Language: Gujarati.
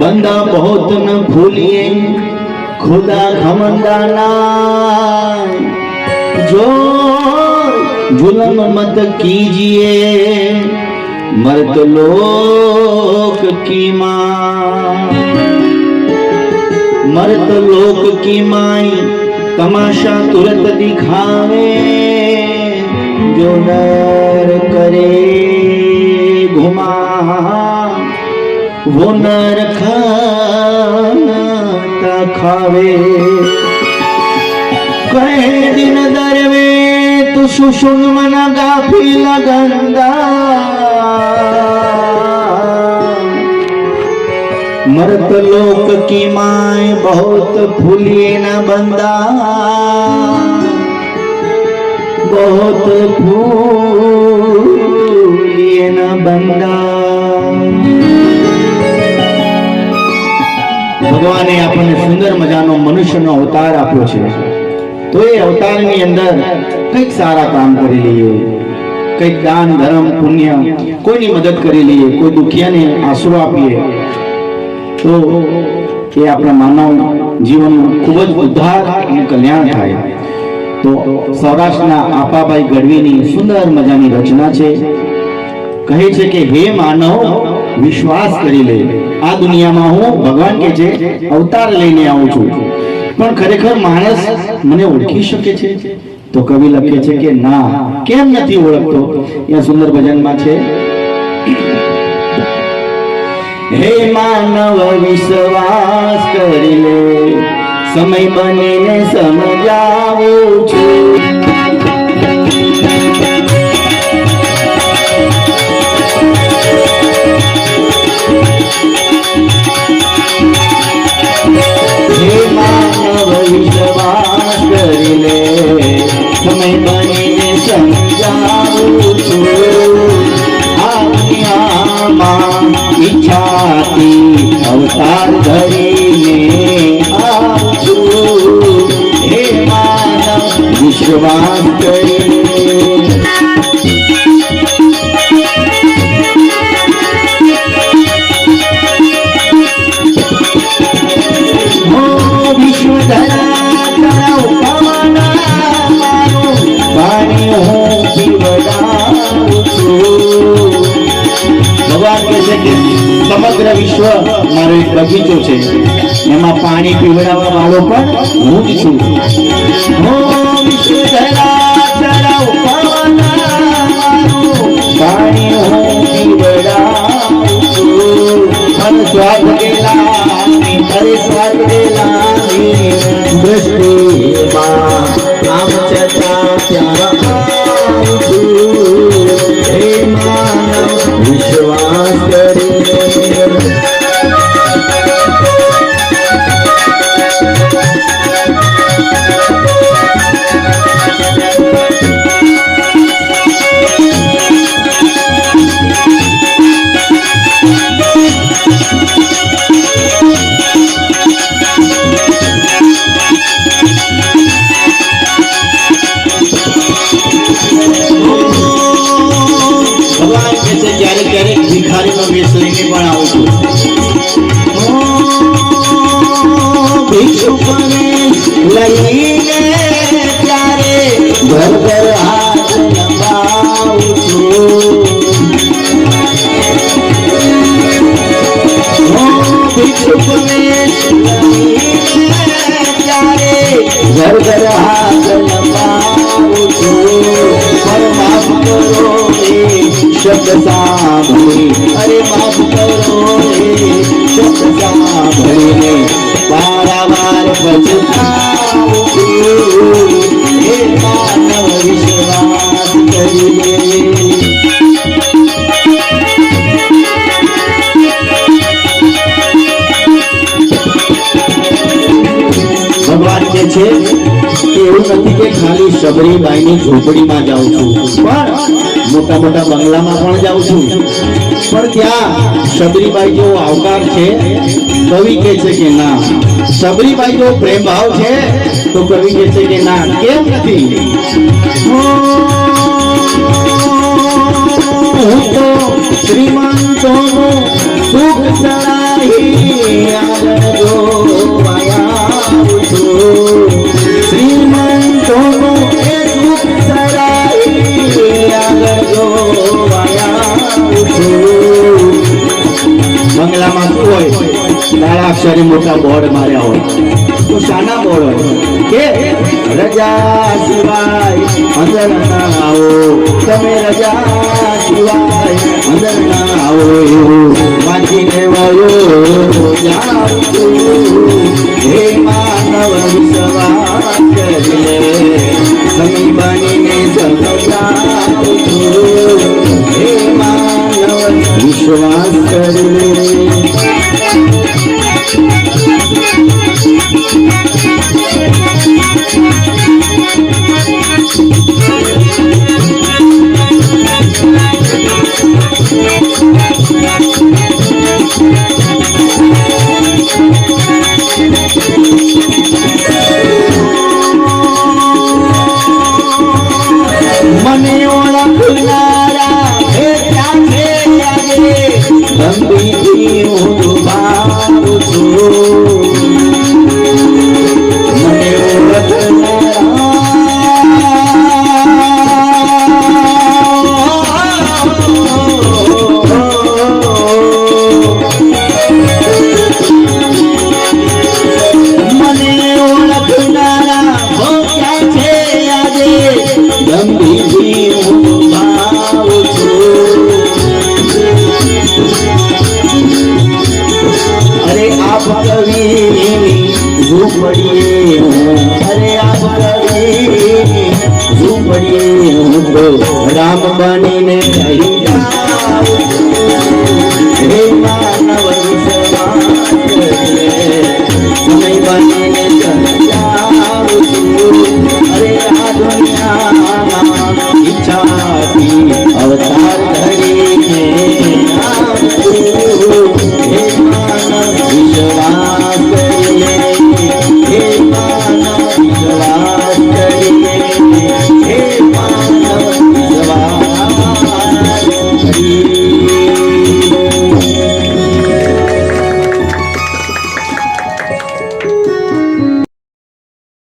बंदा बहुत न भूलिए खुदा खमंदाना, जो जुल्म मत कीजिए मर्द लोक की माँ। मर्द लोक की माई तमाशा तुरंत दिखावे, जो नर करे घुमा वो नर खाता खावे। कहे दिन दरवे तू सुषुन मना गाफिल गंदा, मर्द लोक की माए बहुत भूलिए न बंदा, बहुत भूलिए न बंदा। ભગવાને આપણને સુંદર મજાનો મનુષ્યનો અવતાર આપ્યો છે, તો એ અવતારની અંદર કંઈક સારા કામ કરી લઈએ, કંઈક દાન ધર્મ પુણ્ય કોઈની મદદ કરી લઈએ, કોઈ દુખિયાને આશરો આપીએ, તો એ આપણા માનવ જીવનનું ખૂબ જ ઉદ્ધાર અને કલ્યાણ થાય। તો સૌરાષ્ટ્રના આપાભાઈ ગઢવીની સુંદર મજાની રચના છે। કહે છે કે હે માનવ વિશ્વાસ કરી લે, આ દુનિયામાં હું ભગવાન કે છે અવતાર લઈને આવું છું, પણ ખરેખર માણસ મને ઓળખી શકે છે? તો કવિ લખે છે કે ના, કેમ નથી ઓળખતો? એ સુંદર ભજનમાં છે, હે માનવ વિશ્વાસ કરી લે, સમય બનીને સમજાવું છું। હે માનવ વિશ્વાસ કરી લે, સમય બનીને સમજાવું છું। આ દુનિયામાં ઈચ્છાથી અવતાર ધરીને આવું છું। હે માનવ વિશ્વાસ કરી લે। ભગવાન કહે છે કે સમગ્ર વિશ્વ મારો એક બગીચો છે, એમાં પાણી પીવડાવવા વાળો પણ હું જ છું। પાણી હું પીવડાવું છું। સ્વાદ ગેલાની અરે સ્વાદ ગેલાની દૃષ્ટિમાં આમ છતાં ત્યાં આવું છું। હે માનવ વિશ્વાસ કરી ભિખારીનો વેશ લઈને પણ આવું છું। ભિક્ષુકને લઈને ત્યારે ઘર ઘર હાથ લંબાવું છું। ભિક્ષુકને લઈને ત્યારે ઘર ઘર હાથ લંબાવું છું। પણ માફ કરો शब्द साभरी, अरे माफ करो रे शब्द साभरी, वारंवार पछताऊं છું। हे मानव विश्वास કરી લે। ભગવાન કહે છે કે એવું નથી કે ખાલી શબરીબાઈની ઝૂંપડીમાં જાઉં છું, પણ મોટા મોટા બંગલામાં પણ જાઉં છું, પણ ત્યાં શબરીબાઈ જેવો આવકાર છે? કવિ કહે છે કે ના। શબરીબાઈ જેવો પ્રેમ ભાવ છે? તો કવિ કહે છે કે ના, કેમ નથી? હું તો શ્રીમંતોનું સુખ સળાઈ હોય કાળા અક્ષરે મોટા બોર્ડ માર્યા હોય તો શાના બોર્ડ હોય કે રજા સિવાય અંદર ના આવો, તમે રજા સિવાય અંદર ના આવો એવું વાંચીને વયો જાઉં છું. હે માનવ વિશ્વાસ કરી લે, સમી બનીને સમજાવું છું. હે માનવ વિશ્વાસ કરી લે. મને ઓળખનારા ભેટા છે આજે, ગંભીરથી હું દુભાવું છું. મને ઓળખનારા ભેટા છે આજે, ગંભીરથી હું દુભાવું છું. અરે આપ કવિની ઝૂંપડીએ હું, અરે આપ કવિની ઝૂંપડીએ હું તો રામ બનીને રહી જાઉં છું. હે માનવ વિશ્વાસ કરે, સમય બનીને સમજાવું છું. અરે આ દુનિયામાં ઈચ્છાથી અવતાર